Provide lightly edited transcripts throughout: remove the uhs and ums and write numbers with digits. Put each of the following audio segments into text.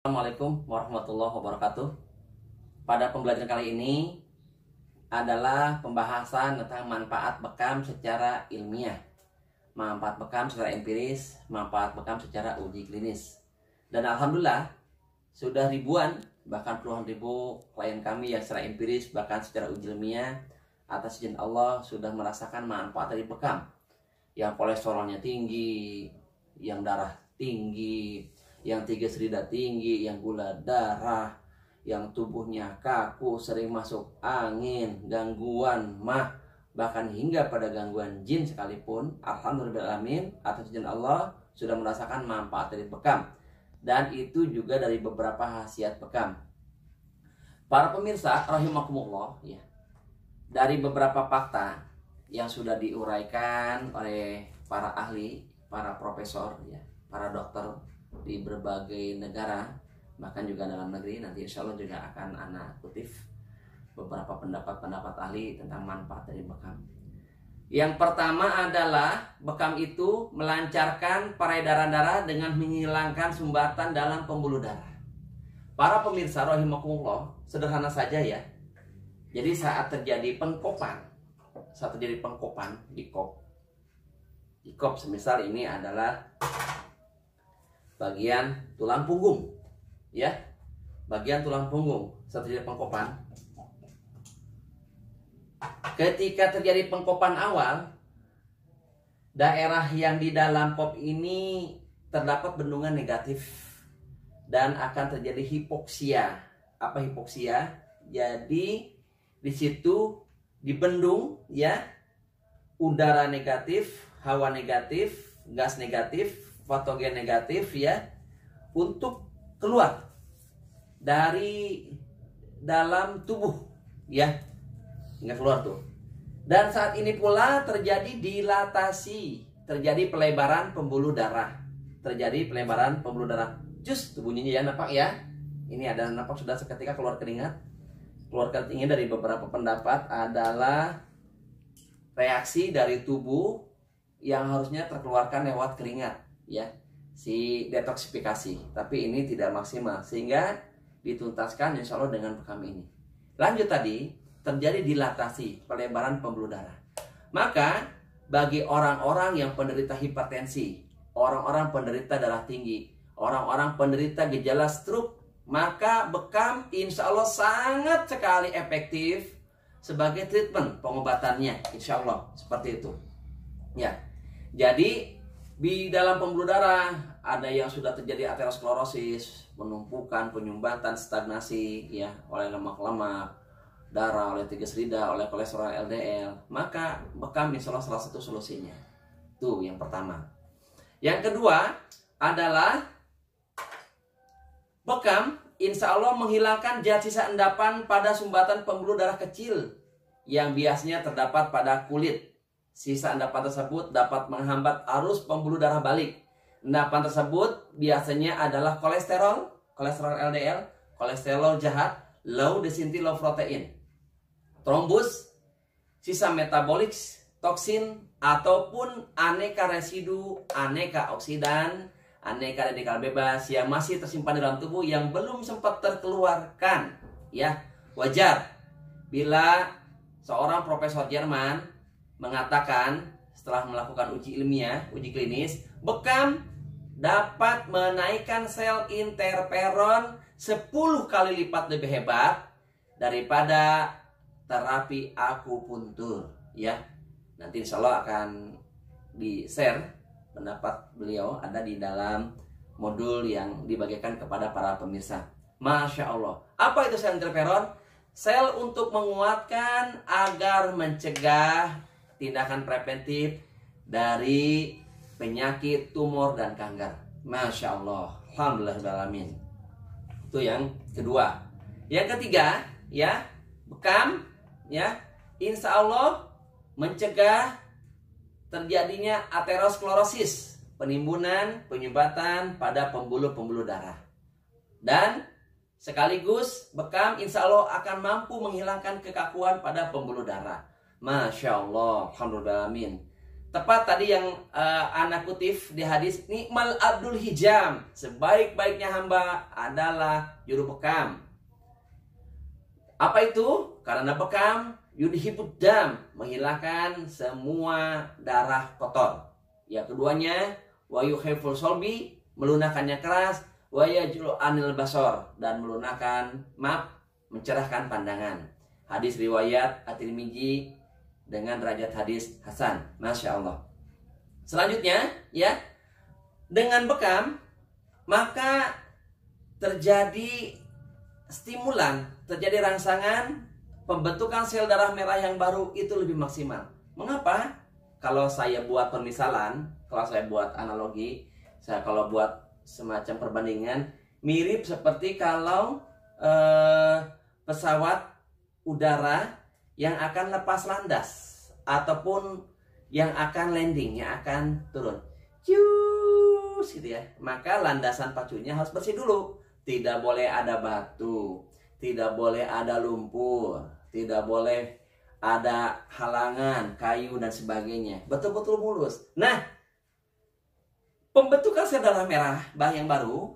Assalamualaikum warahmatullahi wabarakatuh. Pada pembelajaran kali ini adalah pembahasan tentang manfaat bekam secara ilmiah, manfaat bekam secara empiris, manfaat bekam secara uji klinis. Dan alhamdulillah sudah ribuan, bahkan puluhan ribu klien kami yang secara empiris bahkan secara uji ilmiah atas izin Allah sudah merasakan manfaat dari bekam. Yang kolesterolnya tinggi, yang darah tinggi, yang triglycerida tinggi, yang gula darah, yang tubuhnya kaku, sering masuk angin, gangguan mah, bahkan hingga pada gangguan jin sekalipun, alhamdulillahirrahmanirrahim, atas izin Allah sudah merasakan manfaat dari bekam. Dan itu juga dari beberapa khasiat bekam. Para pemirsa rahimakumullah, ya, dari beberapa fakta yang sudah diuraikan oleh para ahli, para profesor, ya, para dokter di berbagai negara, bahkan juga dalam negeri. Nanti insya Allah juga akan anak kutip beberapa pendapat-pendapat ahli tentang manfaat dari bekam. Yang pertama adalah bekam itu melancarkan peredaran darah dengan menghilangkan sumbatan dalam pembuluh darah. Para pemirsa rahimakumullah, sederhana saja ya. Jadi saat terjadi pengkopan, di kop, semisal ini adalah bagian tulang punggung, ya, bagian tulang punggung. Saat terjadi pengkopan, ketika terjadi pengkopan awal, daerah yang di dalam kop ini terdapat bendungan negatif dan akan terjadi hipoksia. Apa hipoksia? Jadi di situ dibendung, ya, udara negatif, hawa negatif, gas negatif, patogen negatif, ya, untuk keluar dari dalam tubuh, ya, nggak keluar tuh. Dan saat ini pula terjadi dilatasi, terjadi pelebaran pembuluh darah, Cus, tuh bunyinya ya, nampak ya. Ini ada nampak sudah seketika keluar keringat. Keluar keringat dari beberapa pendapat adalah reaksi dari tubuh yang harusnya terkeluarkan lewat keringat, ya, si detoksifikasi. Tapi ini tidak maksimal sehingga dituntaskan insya Allah dengan bekam ini. Lanjut tadi, terjadi dilatasi, pelebaran pembuluh darah. Maka bagi orang-orang yang penderita hipertensi, orang-orang penderita darah tinggi, orang-orang penderita gejala stroke, maka bekam insya Allah sangat sekali efektif sebagai treatment pengobatannya, insya Allah seperti itu, ya. Jadi di dalam pembuluh darah ada yang sudah terjadi aterosklerosis, penumpukan, penyumbatan, stagnasi, ya, oleh lemak-lemak darah, oleh triglycerida, oleh kolesterol LDL, maka bekam insya Allah salah satu solusinya. Itu yang pertama. Yang kedua adalah bekam insya Allah menghilangkan zat sisa endapan pada sumbatan pembuluh darah kecil yang biasanya terdapat pada kulit. Sisa endapan tersebut dapat menghambat arus pembuluh darah balik. Endapan tersebut biasanya adalah kolesterol LDL, kolesterol jahat, low density low protein, trombus, sisa metabolik, toksin, ataupun aneka residu, aneka oksidan, aneka radikal bebas yang masih tersimpan di dalam tubuh yang belum sempat terkeluarkan, ya. Wajar bila seorang profesor Jerman mengatakan setelah melakukan uji ilmiah, uji klinis, bekam dapat menaikkan sel interferon 10 kali lipat lebih hebat daripada terapi akupuntur, ya. Nanti insya Allah akan di-share pendapat beliau, ada di dalam modul yang dibagikan kepada para pemirsa. Masya Allah. Apa itu sel interferon? Sel untuk menguatkan agar mencegah tindakan preventif dari penyakit tumor dan kanker. Masya Allah. Alhamdulillahirrahmanirrahim. Itu yang kedua. Yang ketiga, ya, bekam, ya, insya Allah mencegah terjadinya aterosklerosis, penimbunan, penyumbatan pada pembuluh-pembuluh darah. Dan sekaligus bekam insya Allah akan mampu menghilangkan kekakuan pada pembuluh darah. Masya Allah, alhamdulillah. Tepat tadi yang anak kutip di hadis, nikmal abdul hijam, sebaik-baiknya hamba adalah juru bekam. Apa itu? Karena bekam yudhibud dam, menghilangkan semua darah kotor. Yang keduanya, wa yukhiful solbi, melunakkannya keras, wa yajlu anil basor, dan melunakkan mencerahkan pandangan. Hadis riwayat At-Tirmidzi dengan derajat hadis hasan. Masya Allah. Selanjutnya, ya, dengan bekam maka terjadi stimulan, terjadi rangsangan pembentukan sel darah merah yang baru itu lebih maksimal. Mengapa? Kalau saya buat permisalan, kalau saya buat analogi, saya kalau buat semacam perbandingan, mirip seperti kalau pesawat udara yang akan lepas landas ataupun yang akan landing, yang akan turun, cius gitu ya. Maka landasan pacunya harus bersih dulu. Tidak boleh ada batu, tidak boleh ada lumpur, tidak boleh ada halangan, kayu dan sebagainya. Betul-betul mulus. Nah, pembentukan sel darah merah yang baru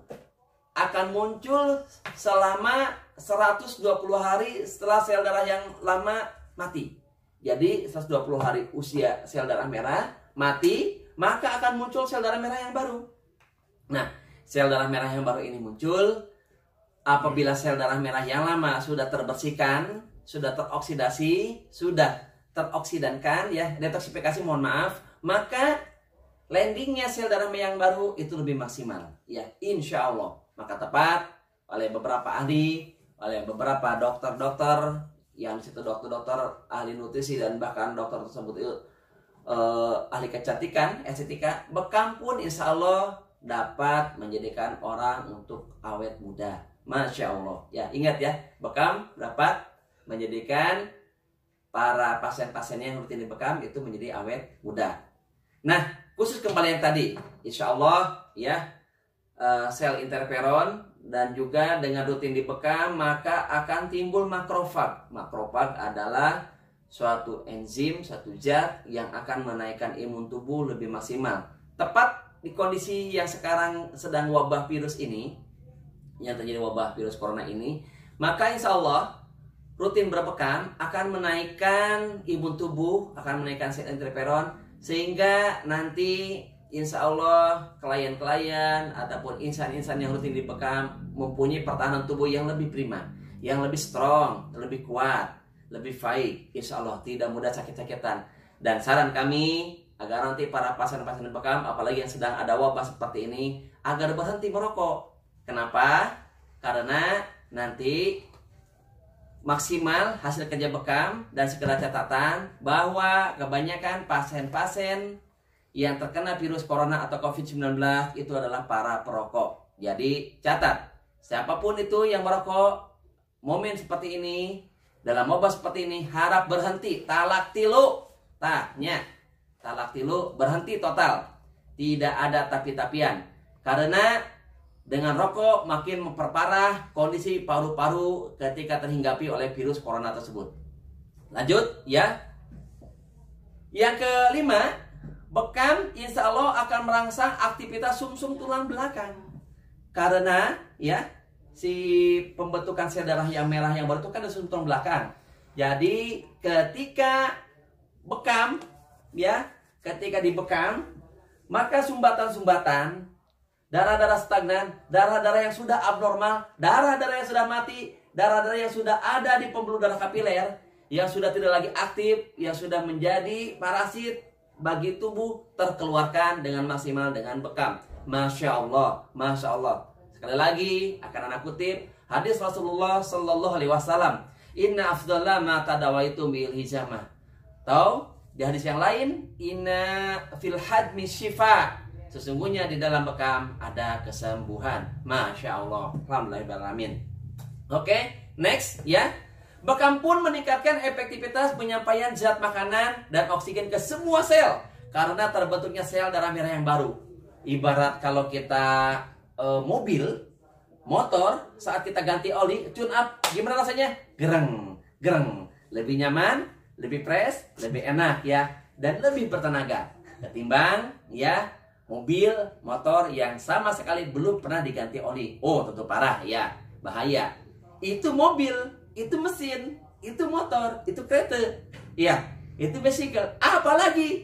akan muncul selama 120 hari setelah sel darah yang lama mati. Jadi 120 hari usia sel darah merah mati, maka akan muncul sel darah merah yang baru. Nah, sel darah merah yang baru ini muncul apabila sel darah merah yang lama sudah terbersihkan, sudah teroksidasi, sudah teroksidankan, ya, detoksifikasi, mohon maaf, maka landingnya sel darah merah yang baru itu lebih maksimal, ya, insya Allah. Maka tepat oleh beberapa ahli, oleh beberapa dokter-dokter, yang situ dokter-dokter ahli nutrisi dan bahkan dokter tersebut itu ahli kecantikan, estetika, bekam pun insya Allah dapat menjadikan orang untuk awet muda. Masya Allah. Ya, ingat ya, bekam dapat menjadikan para pasien-pasiennya yang rutin dibekam itu menjadi awet muda. Nah, khusus kembali yang tadi, insya Allah ya, sel interferon dan juga dengan rutin dibekam maka akan timbul makrofag. Makrofag adalah suatu enzim, suatu zat yang akan menaikkan imun tubuh lebih maksimal. Tepat di kondisi yang sekarang sedang wabah virus ini, yang terjadi wabah virus corona ini, maka insya Allah rutin berbekam akan menaikkan imun tubuh, akan menaikkan sel interferon, sehingga nanti insya Allah klien-klien ataupun insan-insan yang rutin dibekam mempunyai pertahanan tubuh yang lebih prima, yang lebih strong, lebih kuat, lebih baik. Insya Allah tidak mudah sakit-sakitan. Dan saran kami agar nanti para pasien-pasien bekam, apalagi yang sedang ada wabah seperti ini, agar berhenti merokok. Kenapa? Karena nanti maksimal hasil kerja bekam. Dan sekedar catatan bahwa kebanyakan pasien-pasien yang terkena virus corona atau COVID-19 itu adalah para perokok. Jadi catat, siapapun itu yang merokok, momen seperti ini, dalam wabah seperti ini, harap berhenti. Talak tilu, talak tilu, berhenti total. Tidak ada tapi-tapian. Karena dengan rokok makin memperparah kondisi paru-paru ketika terhinggapi oleh virus corona tersebut. Lanjut ya. Yang kelima, bekam insya Allah akan merangsang aktivitas sumsum tulang belakang. Karena ya, si pembentukan sel darah yang merah yang baru itu kan ada sumsum tulang belakang. Jadi ketika bekam, ya, ketika dibekam, maka sumbatan-sumbatan, darah-darah stagnan, darah-darah yang sudah abnormal, darah-darah yang sudah mati, darah-darah yang sudah ada di pembuluh darah kapiler, yang sudah tidak lagi aktif, yang sudah menjadi parasit bagi tubuh, terkeluarkan dengan maksimal dengan bekam. Masya Allah, Masya Allah. Sekali lagi akan anak kutip hadis Rasulullah Sallallahu Alaihi Wasallam, Inna afdallah ma tadawaitu bil hijamah. Tahu di hadis yang lain, Inna fil hadmi syifa. Sesungguhnya di dalam bekam ada kesembuhan. Masya Allah. Alhamdulillahirrahmanirrahim. Oke, next ya. Bekam pun meningkatkan efektivitas penyampaian zat makanan dan oksigen ke semua sel karena terbentuknya sel darah merah yang baru. Ibarat kalau kita mobil, motor, saat kita ganti oli, tune up, gimana rasanya? Gereng, gereng. Lebih nyaman, lebih fresh, lebih enak ya, dan lebih bertenaga. ketimbang ya mobil, motor yang sama sekali belum pernah diganti oli. Oh, tentu parah ya, bahaya. Itu mobil, itu mesin, itu motor, itu kereta. Ya, itu bicycle. Apalagi